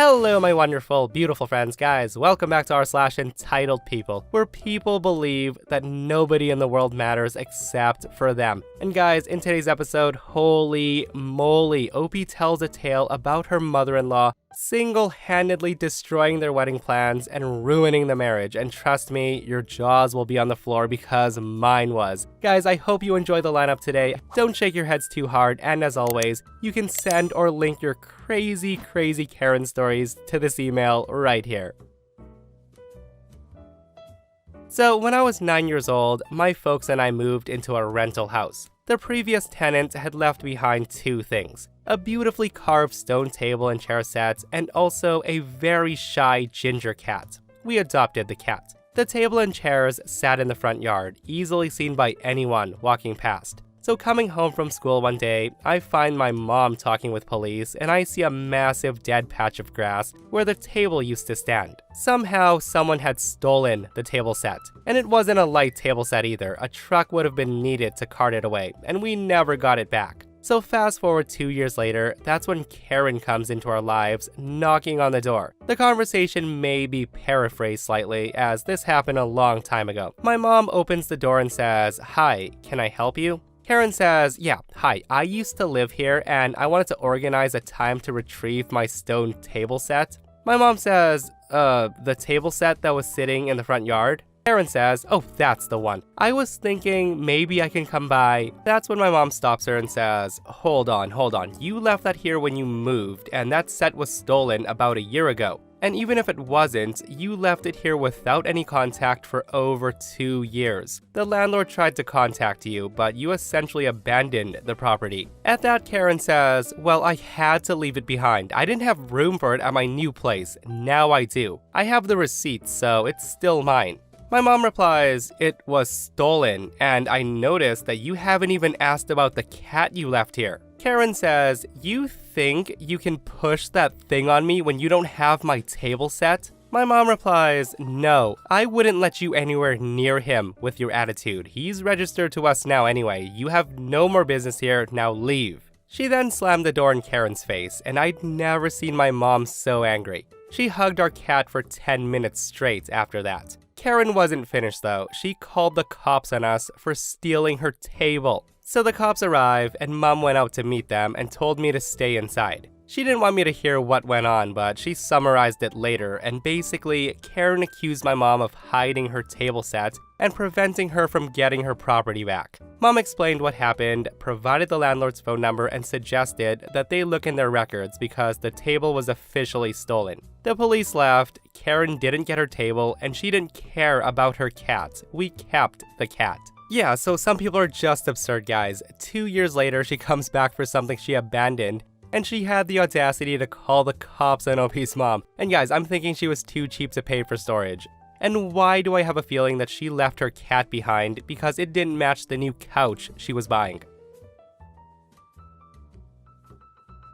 Hello, my wonderful, beautiful friends, guys. Welcome back to r/EntitledPeople, where people believe that nobody in the world matters except for them. And guys, in today's episode, holy moly, OP tells a tale about her mother-in-law single-handedly destroying their wedding plans and ruining the marriage. And trust me, your jaws will be on the floor because mine was. Guys, I hope you enjoy the lineup today. Don't shake your heads too hard, and as always, you can send or link your crazy Karen stories to this email right here. So when I was 9 years old, my folks and I moved into a rental house. The previous tenant had left behind two things: a beautifully carved stone table and chair set, and also a very shy ginger cat. We adopted the cat. The table and chairs sat in the front yard, easily seen by anyone walking past. So coming home from school one day, I find my mom talking with police, and I see a massive dead patch of grass where the table used to stand. Somehow, someone had stolen the table set. And it wasn't a light table set either. A truck would have been needed to cart it away, and we never got it back. So fast forward 2 years later, that's when Karen comes into our lives, knocking on the door. The conversation may be paraphrased slightly, as this happened a long time ago. My mom opens the door and says, "Hi, can I help you?" Karen says, "Yeah, hi, I used to live here and I wanted to organize a time to retrieve my stone table set." My mom says, the table set that was sitting in the front yard?" Karen says, "Oh, that's the one. I was thinking maybe I can come by." That's when my mom stops her and says, Hold on. You left that here when you moved, and that set was stolen about a year ago. And even if it wasn't, you left it here without any contact for over 2 years. The landlord tried to contact you, but you essentially abandoned the property." At that, Karen says, "Well, I had to leave it behind. I didn't have room for it at my new place. Now I do. I have the receipts, so it's still mine." My mom replies, "It was stolen, and I noticed that you haven't even asked about the cat you left here." Karen says, "You think you can push that thing on me when you don't have my table set?" My mom replies, "No, I wouldn't let you anywhere near him with your attitude. He's registered to us now anyway. You have no more business here, now leave." She then slammed the door in Karen's face, and I'd never seen my mom so angry. She hugged our cat for 10 minutes straight after that. Karen wasn't finished though. She called the cops on us for stealing her table. So the cops arrived, and Mom went out to meet them and told me to stay inside. She didn't want me to hear what went on, but she summarized it later, and basically, Karen accused my mom of hiding her table set and preventing her from getting her property back. Mom explained what happened, provided the landlord's phone number, and suggested that they look in their records because the table was officially stolen. The police left, Karen didn't get her table, and she didn't care about her cat. We kept the cat. Yeah, so some people are just absurd, guys. 2 years later, she comes back for something she abandoned, and she had the audacity to call the cops on OP's mom. And guys, I'm thinking she was too cheap to pay for storage. And why do I have a feeling that she left her cat behind? Because it didn't match the new couch she was buying.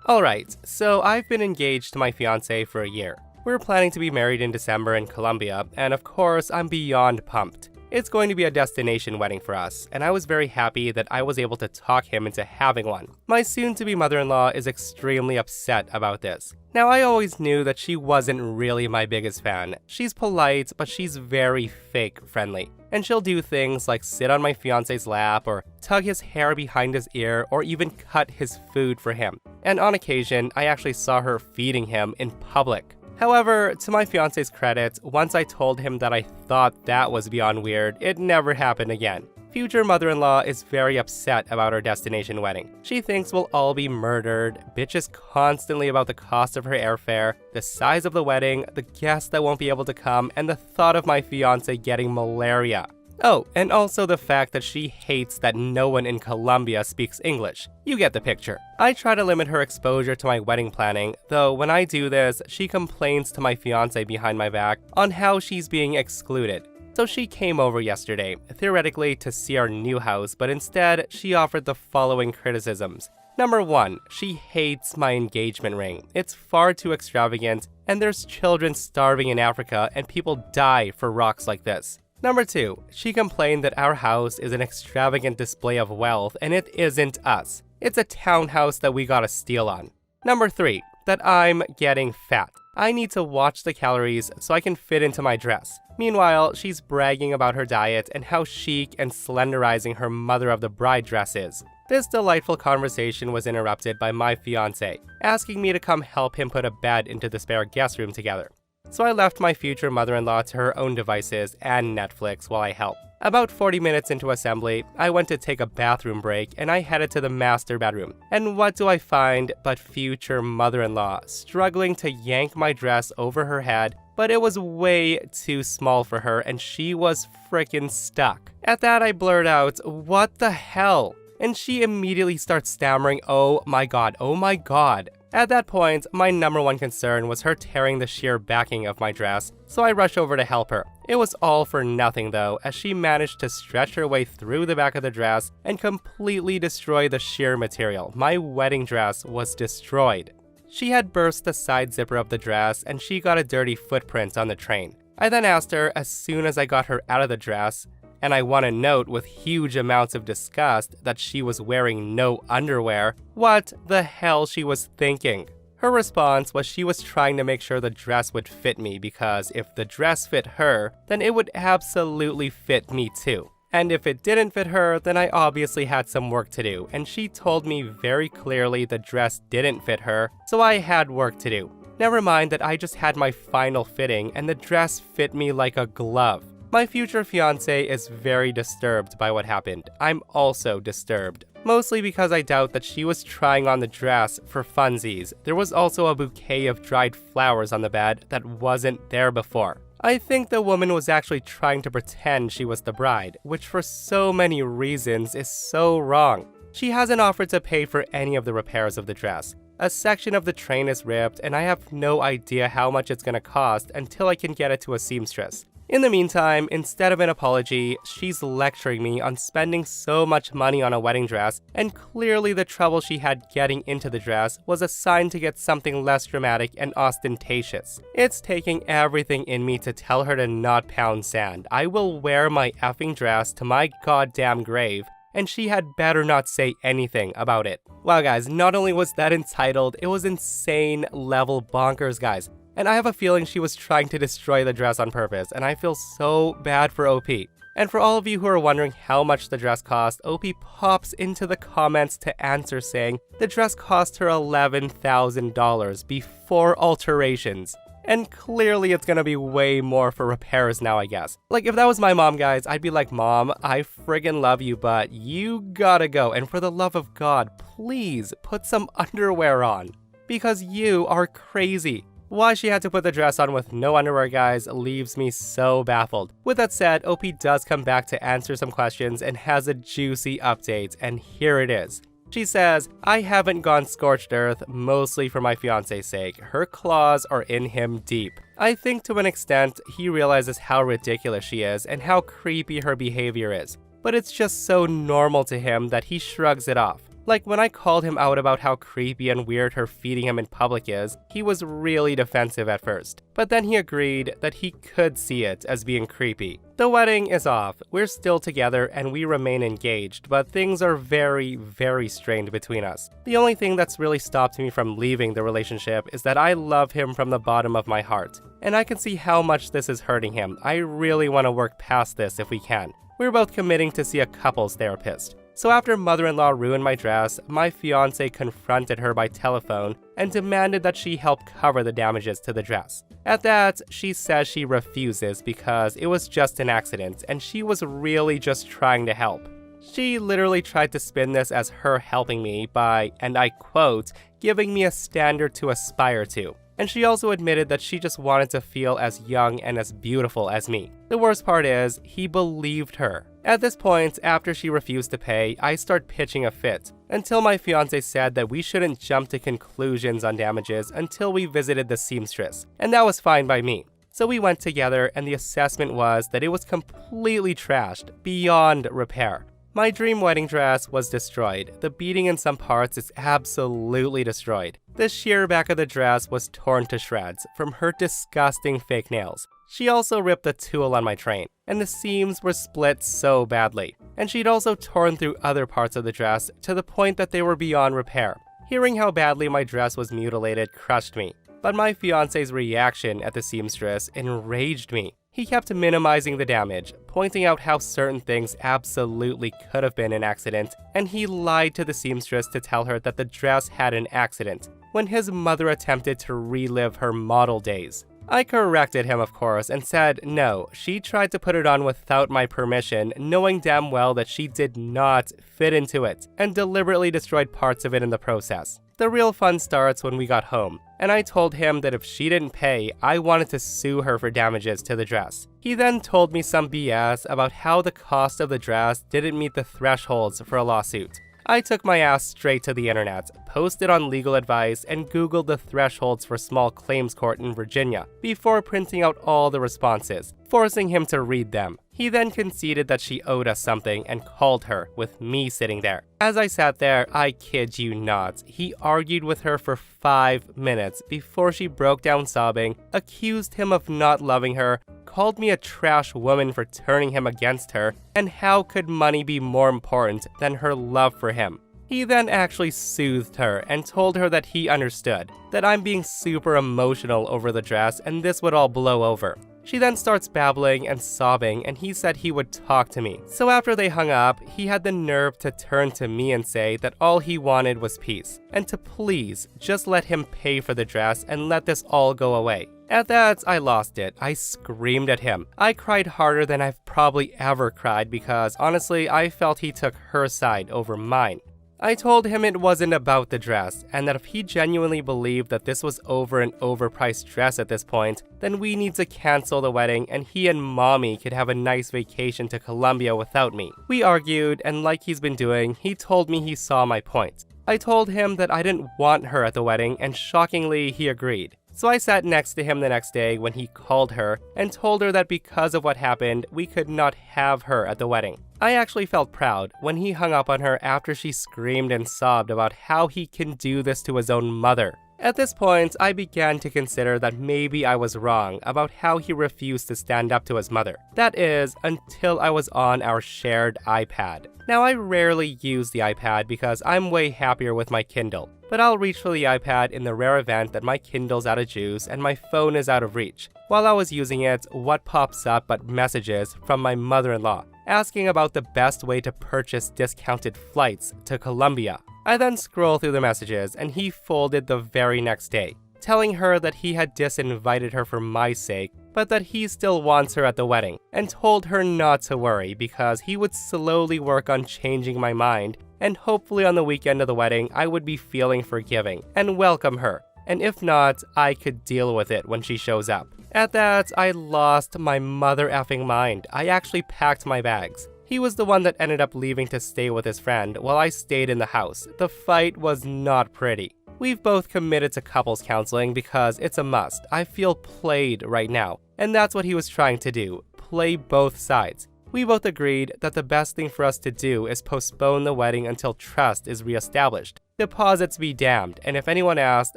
Alright, so I've been engaged to my fiancé for a year. We're planning to be married in December in Colombia, and of course, I'm beyond pumped. It's going to be a destination wedding for us, and I was very happy that I was able to talk him into having one. My soon-to-be mother-in-law is extremely upset about this. Now, I always knew that she wasn't really my biggest fan. She's polite, but she's very fake friendly. And she'll do things like sit on my fiancé's lap, or tug his hair behind his ear, or even cut his food for him. And on occasion, I actually saw her feeding him in public. However, to my fiancé's credit, once I told him that I thought that was beyond weird, it never happened again. Future mother-in-law is very upset about our destination wedding. She thinks we'll all be murdered, bitches constantly about the cost of her airfare, the size of the wedding, the guests that won't be able to come, and the thought of my fiancé getting malaria. Oh, and also the fact that she hates that no one in Colombia speaks English. You get the picture. I try to limit her exposure to my wedding planning, though when I do this, she complains to my fiancé behind my back on how she's being excluded. So she came over yesterday, theoretically to see our new house, but instead, she offered the following criticisms. Number 1, she hates my engagement ring. It's far too extravagant, and there's children starving in Africa, and people die for rocks like this. Number 2, she complained that our house is an extravagant display of wealth, and it isn't us. It's a townhouse that we got a steal on. Number 3, that I'm getting fat. I need to watch the calories so I can fit into my dress. Meanwhile, she's bragging about her diet and how chic and slenderizing her mother of the bride dress is. This delightful conversation was interrupted by my fiancé, asking me to come help him put a bed into the spare guest room together. So I left my future mother-in-law to her own devices and Netflix while I helped. About 40 minutes into assembly, I went to take a bathroom break and I headed to the master bedroom. And what do I find but future mother-in-law struggling to yank my dress over her head, but it was way too small for her and she was frickin' stuck. At that I blurred out, "What the hell?" And she immediately starts stammering, "Oh my god, oh my god." At that point, my number one concern was her tearing the sheer backing of my dress, so I rushed over to help her. It was all for nothing though, as she managed to stretch her way through the back of the dress and completely destroy the sheer material. My wedding dress was destroyed. She had burst the side zipper of the dress and she got a dirty footprint on the train. I then asked her as soon as I got her out of the dress, and I want to note with huge amounts of disgust that she was wearing no underwear, what the hell she was thinking. Her response was she was trying to make sure the dress would fit me because if the dress fit her, then it would absolutely fit me too. And if it didn't fit her, then I obviously had some work to do, and she told me very clearly the dress didn't fit her, so I had work to do. Never mind that I just had my final fitting and the dress fit me like a glove. My future fiancé is very disturbed by what happened. I'm also disturbed, mostly because I doubt that she was trying on the dress for funsies. There was also a bouquet of dried flowers on the bed that wasn't there before. I think the woman was actually trying to pretend she was the bride, which for so many reasons is so wrong. She hasn't offered to pay for any of the repairs of the dress. A section of the train is ripped and I have no idea how much it's gonna cost until I can get it to a seamstress. In the meantime, instead of an apology, she's lecturing me on spending so much money on a wedding dress, and clearly the trouble she had getting into the dress was a sign to get something less dramatic and ostentatious. It's taking everything in me to tell her to not pound sand. I will wear my effing dress to my goddamn grave, and she had better not say anything about it. Wow guys, not only was that entitled, it was insane level bonkers guys. And I have a feeling she was trying to destroy the dress on purpose, and I feel so bad for OP. And for all of you who are wondering how much the dress cost, OP pops into the comments to answer saying the dress cost her $11,000 before alterations. And clearly it's gonna be way more for repairs now, I guess. Like, if that was my mom, guys, I'd be like, "Mom, I friggin' love you, but you gotta go. And for the love of God, please put some underwear on. Because you are crazy." Why she had to put the dress on with no underwear, guys, leaves me so baffled. With that said, OP does come back to answer some questions and has a juicy update, and here it is. She says, "I haven't gone scorched earth, mostly for my fiance's sake. Her claws are in him deep. I think to an extent, he realizes how ridiculous she is and how creepy her behavior is. But it's just so normal to him that he shrugs it off. Like when I called him out about how creepy and weird her feeding him in public is, he was really defensive at first. But then he agreed that he could see it as being creepy. The wedding is off, we're still together and we remain engaged, but things are very, very strained between us. The only thing that's really stopped me from leaving the relationship is that I love him from the bottom of my heart. And I can see how much this is hurting him. I really want to work past this if we can. We're both committing to see a couples therapist. So after mother-in-law ruined my dress, my fiancé confronted her by telephone and demanded that she help cover the damages to the dress. At that, she says she refuses because it was just an accident and she was really just trying to help. She literally tried to spin this as her helping me by, and I quote, "giving me a standard to aspire to." And she also admitted that she just wanted to feel as young and as beautiful as me. The worst part is, he believed her. At this point, after she refused to pay, I start pitching a fit, until my fiancé said that we shouldn't jump to conclusions on damages until we visited the seamstress, and that was fine by me. So we went together and the assessment was that it was completely trashed, beyond repair. My dream wedding dress was destroyed. The beading in some parts is absolutely destroyed. The sheer back of the dress was torn to shreds from her disgusting fake nails. She also ripped the tulle on my train, and the seams were split so badly. And she'd also torn through other parts of the dress to the point that they were beyond repair. Hearing how badly my dress was mutilated crushed me. but my fiance's reaction at the seamstress enraged me. He kept minimizing the damage, pointing out how certain things absolutely could have been an accident, and he lied to the seamstress to tell her that the dress had an accident, when his mother attempted to relive her model days. I corrected him, of course, and said no, she tried to put it on without my permission, knowing damn well that she did not fit into it, and deliberately destroyed parts of it in the process. The real fun starts when we got home, and I told him that if she didn't pay, I wanted to sue her for damages to the dress. He then told me some BS about how the cost of the dress didn't meet the thresholds for a lawsuit. I took my ass straight to the internet, posted on legal advice, and Googled the thresholds for small claims court in Virginia before printing out all the responses, forcing him to read them. He then conceded that she owed us something and called her, with me sitting there. As I sat there, I kid you not, he argued with her for 5 minutes before she broke down sobbing, accused him of not loving her, called me a trash woman for turning him against her, and how could money be more important than her love for him? He then actually soothed her and told her that he understood, that I'm being super emotional over the dress and this would all blow over. She then starts babbling and sobbing, and he said he would talk to me. So after they hung up, he had the nerve to turn to me and say that all he wanted was peace, and to please just let him pay for the dress and let this all go away. At that, I lost it. I screamed at him. I cried harder than I've probably ever cried because, honestly, I felt he took her side over mine. I told him it wasn't about the dress, and that if he genuinely believed that this was over an overpriced dress at this point, then we need to cancel the wedding and he and mommy could have a nice vacation to Colombia without me. We argued, and like he's been doing, he told me he saw my point. I told him that I didn't want her at the wedding, and shockingly, he agreed. So I sat next to him the next day when he called her and told her that because of what happened, we could not have her at the wedding. I actually felt proud when he hung up on her after she screamed and sobbed about how he can do this to his own mother. At this point, I began to consider that maybe I was wrong about how he refused to stand up to his mother. That is, until I was on our shared iPad. Now, I rarely use the iPad because I'm way happier with my Kindle, but I'll reach for the iPad in the rare event that my Kindle's out of juice and my phone is out of reach. While I was using it, what pops up but messages from my mother-in-law, asking about the best way to purchase discounted flights to Colombia. I then scroll through the messages, and he folded the very next day, telling her that he had disinvited her for my sake, but that he still wants her at the wedding, and told her not to worry because he would slowly work on changing my mind, and hopefully on the weekend of the wedding I would be feeling forgiving and welcome her, and if not, I could deal with it when she shows up. At that, I lost my mother effing mind. I actually packed my bags. He was the one that ended up leaving to stay with his friend while I stayed in the house. The fight was not pretty. We've both committed to couples counseling because it's a must. I feel played right now, and that's what he was trying to do, play both sides. We both agreed that the best thing for us to do is postpone the wedding until trust is reestablished. Deposits be damned, and if anyone asked,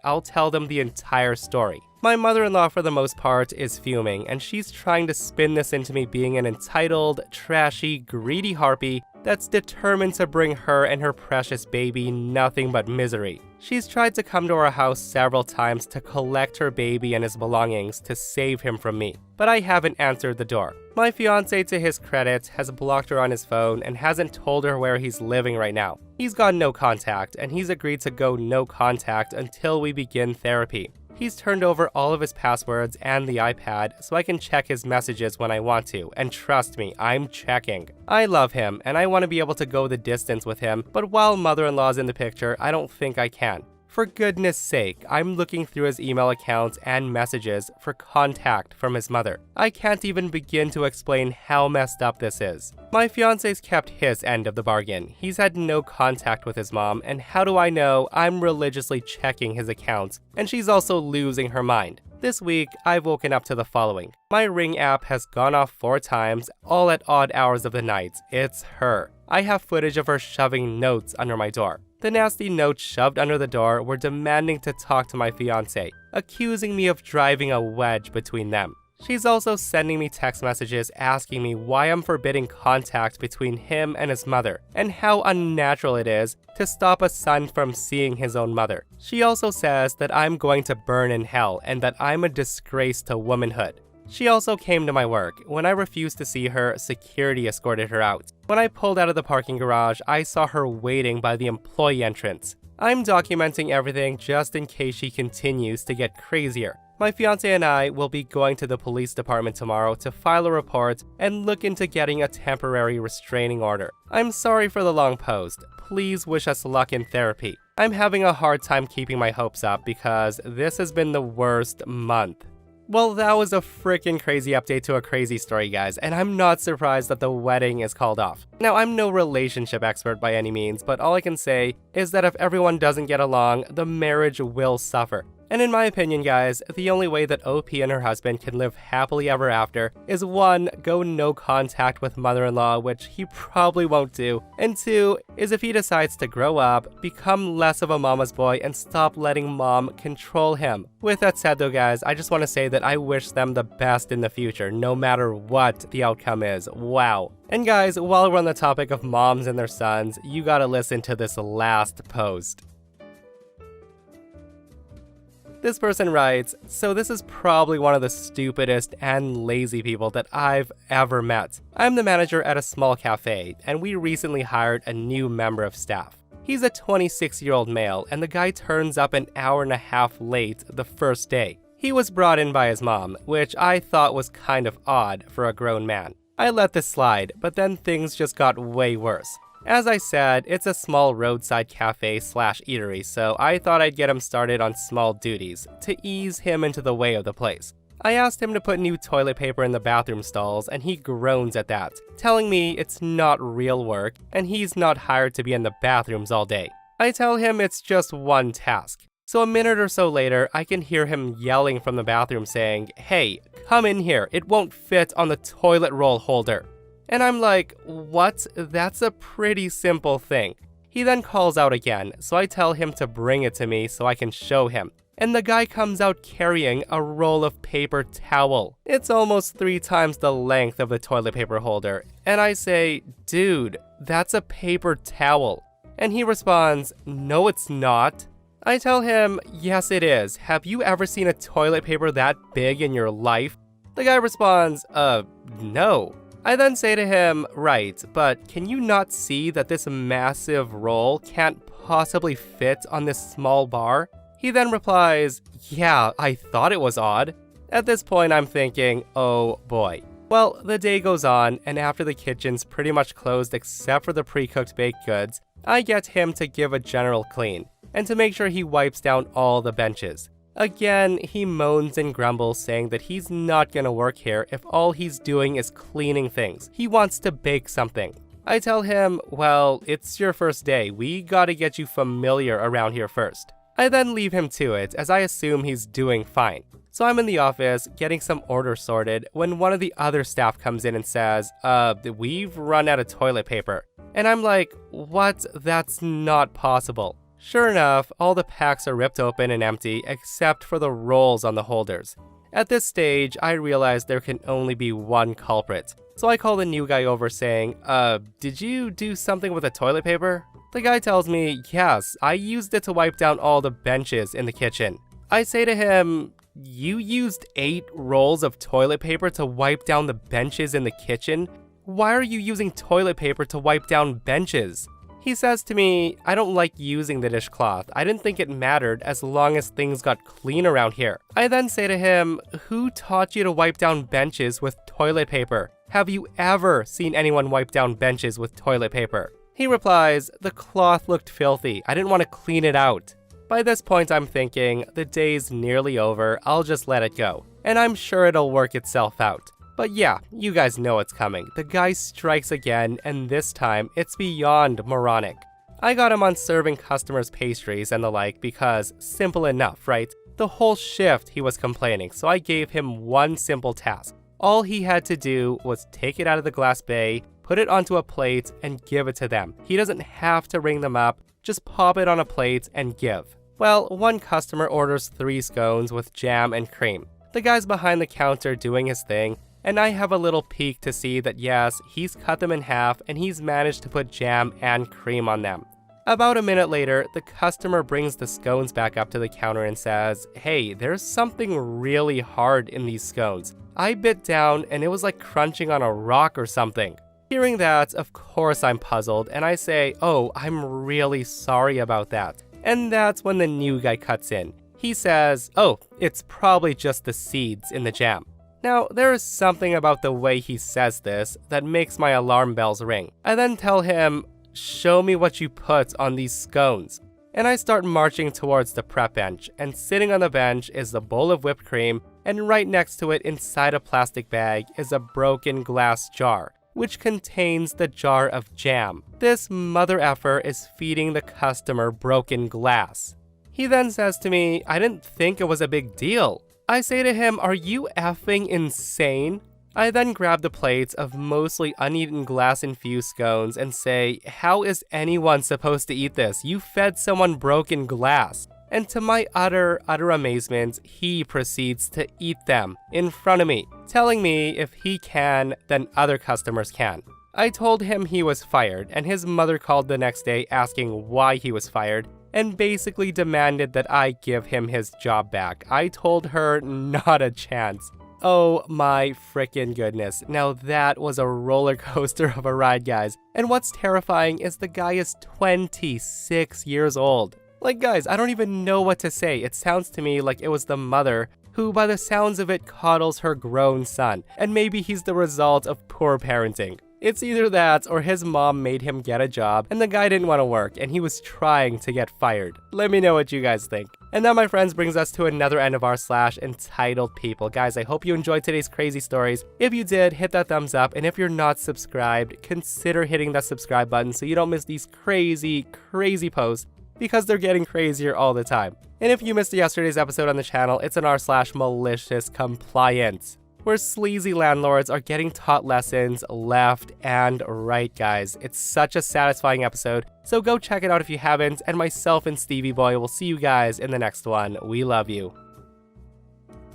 I'll tell them the entire story. My mother-in-law, for the most part, is fuming, and she's trying to spin this into me being an entitled, trashy, greedy harpy that's determined to bring her and her precious baby nothing but misery. She's tried to come to our house several times to collect her baby and his belongings to save him from me, but I haven't answered the door. My fiancé, to his credit, has blocked her on his phone and hasn't told her where he's living right now. He's gone no contact, and he's agreed to go no contact until we begin therapy. He's turned over all of his passwords and the iPad so I can check his messages when I want to, and trust me, I'm checking. I love him, and I want to be able to go the distance with him, but while mother-in-law's in the picture, I don't think I can. For goodness sake, I'm looking through his email accounts and messages for contact from his mother. I can't even begin to explain how messed up this is. My fiancé's kept his end of the bargain. He's had no contact with his mom, and how do I know? I'm religiously checking his accounts, and she's also losing her mind. This week, I've woken up to the following. My Ring app has gone off 4 times, all at odd hours of the night. It's her. I have footage of her shoving notes under my door. The nasty notes shoved under the door were demanding to talk to my fiancé, accusing me of driving a wedge between them. She's also sending me text messages asking me why I'm forbidding contact between him and his mother, and how unnatural it is to stop a son from seeing his own mother. She also says that I'm going to burn in hell and that I'm a disgrace to womanhood. She also came to my work. When I refused to see her, security escorted her out. When I pulled out of the parking garage, I saw her waiting by the employee entrance. I'm documenting everything just in case she continues to get crazier. My fiance and I will be going to the police department tomorrow to file a report and look into getting a temporary restraining order. I'm sorry for the long post. Please wish us luck in therapy. I'm having a hard time keeping my hopes up because this has been the worst month. Well, that was a freaking crazy update to a crazy story, guys, and I'm not surprised that the wedding is called off. Now, I'm no relationship expert by any means, but all I can say is that if everyone doesn't get along, the marriage will suffer. And in my opinion, guys, the only way that OP and her husband can live happily ever after is 1, go no contact with mother-in-law, which he probably won't do, and 2, is if he decides to grow up, become less of a mama's boy, and stop letting mom control him. With that said though, guys, I just want to say that I wish them the best in the future, no matter what the outcome is. Wow. And guys, while we're on the topic of moms and their sons, you gotta listen to this last post. This person writes, so this is probably one of the stupidest and lazy people that I've ever met. I'm the manager at a small cafe, and we recently hired a new member of staff. He's a 26-year-old male, and the guy turns up an hour and a half late the first day. He was brought in by his mom, which I thought was kind of odd for a grown man. I let this slide, but then things just got way worse. As I said, it's a small roadside cafe/eatery, so I thought I'd get him started on small duties to ease him into the way of the place. I asked him to put new toilet paper in the bathroom stalls, and he groans at that, telling me it's not real work and he's not hired to be in the bathrooms all day. I tell him it's just one task. So a minute or so later, I can hear him yelling from the bathroom saying, "Hey, come in here, it won't fit on the toilet roll holder." And I'm like, what? That's a pretty simple thing. He then calls out again, so I tell him to bring it to me so I can show him. And the guy comes out carrying a roll of paper towel. It's almost 3 times the length of the toilet paper holder. And I say, dude, that's a paper towel. And he responds, no, it's not. I tell him, yes, it is. Have you ever seen a toilet paper that big in your life? The guy responds, no. I then say to him, right, but can you not see that this massive roll can't possibly fit on this small bar? He then replies, yeah, I thought it was odd. At this point, I'm thinking, oh boy. Well, the day goes on, and after the kitchen's pretty much closed except for the pre-cooked baked goods, I get him to give a general clean, and to make sure he wipes down all the benches. Again, he moans and grumbles, saying that he's not gonna work here if all he's doing is cleaning things. He wants to bake something. I tell him, well, it's your first day. We gotta get you familiar around here first. I then leave him to it, as I assume he's doing fine. So I'm in the office, getting some orders sorted, when one of the other staff comes in and says, we've run out of toilet paper. And I'm like, what? That's not possible. Sure enough, all the packs are ripped open and empty except for the rolls on the holders. At this stage, I realize there can only be one culprit. So I call the new guy over saying, did you do something with the toilet paper? The guy tells me, yes, I used it to wipe down all the benches in the kitchen. I say to him, you used 8 rolls of toilet paper to wipe down the benches in the kitchen? Why are you using toilet paper to wipe down benches? He says to me, I don't like using the dishcloth. I didn't think it mattered as long as things got clean around here. I then say to him, who taught you to wipe down benches with toilet paper? Have you ever seen anyone wipe down benches with toilet paper? He replies, the cloth looked filthy. I didn't want to clean it out. By this point, I'm thinking, the day's nearly over. I'll just let it go. And I'm sure it'll work itself out. But yeah, you guys know what's coming. The guy strikes again, and this time, it's beyond moronic. I got him on serving customers pastries and the like because, simple enough, right? The whole shift he was complaining, so I gave him one simple task. All he had to do was take it out of the glass bay, put it onto a plate, and give it to them. He doesn't have to ring them up, just pop it on a plate and give. Well, one customer orders 3 scones with jam and cream. The guy's behind the counter doing his thing, and I have a little peek to see that yes, he's cut them in half and he's managed to put jam and cream on them. About a minute later, the customer brings the scones back up to the counter and says, "Hey, there's something really hard in these scones. I bit down and it was like crunching on a rock or something." Hearing that, of course I'm puzzled, and I say, "Oh, I'm really sorry about that." And that's when the new guy cuts in. He says, "Oh, it's probably just the seeds in the jam." Now, there is something about the way he says this that makes my alarm bells ring. I then tell him, "Show me what you put on these scones." And I start marching towards the prep bench, and sitting on the bench is a bowl of whipped cream, and right next to it inside a plastic bag is a broken glass jar, which contains the jar of jam. This mother effer is feeding the customer broken glass. He then says to me, "I didn't think it was a big deal." I say to him, "Are you effing insane?" I then grab the plates of mostly uneaten glass-infused scones and say, "How is anyone supposed to eat this? You fed someone broken glass." And to my utter amazement, he proceeds to eat them in front of me, telling me if he can, then other customers can. I told him he was fired, and his mother called the next day asking why he was fired, and basically demanded that I give him his job back. I told her not a chance. Oh my frickin' goodness. Now that was a roller coaster of a ride, guys. And what's terrifying is the guy is 26 years old. Like, guys, I don't even know what to say. It sounds to me like it was the mother who, by the sounds of it, coddles her grown son. And maybe he's the result of poor parenting. It's either that or his mom made him get a job and the guy didn't want to work and he was trying to get fired. Let me know what you guys think. And that, my friends, brings us to another end of our / entitled people. Guys, I hope you enjoyed today's crazy stories. If you did, hit that thumbs up, and if you're not subscribed, consider hitting that subscribe button so you don't miss these crazy posts, because they're getting crazier all the time. And if you missed yesterday's episode on the channel, it's an r/malicious compliance, where sleazy landlords are getting taught lessons left and right, guys. It's such a satisfying episode, so go check it out if you haven't, and myself and Stevie Boy will see you guys in the next one. We love you.